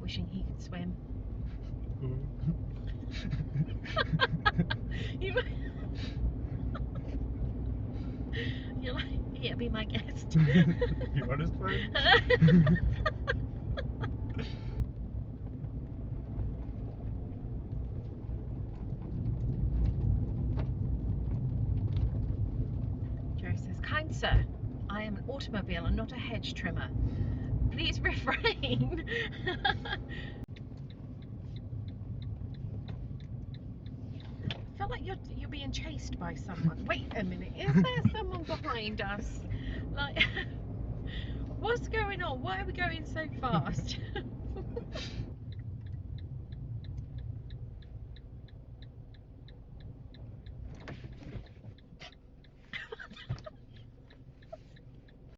wishing he could swim. You're like, yeah, be my guest. You want to swim? Jerry says, kind sir, I am an automobile and not a hedge trimmer. Please refrain. I feel like you're being chased by someone. Wait a minute, is there someone behind us? Like, what's going on? Why are we going so fast?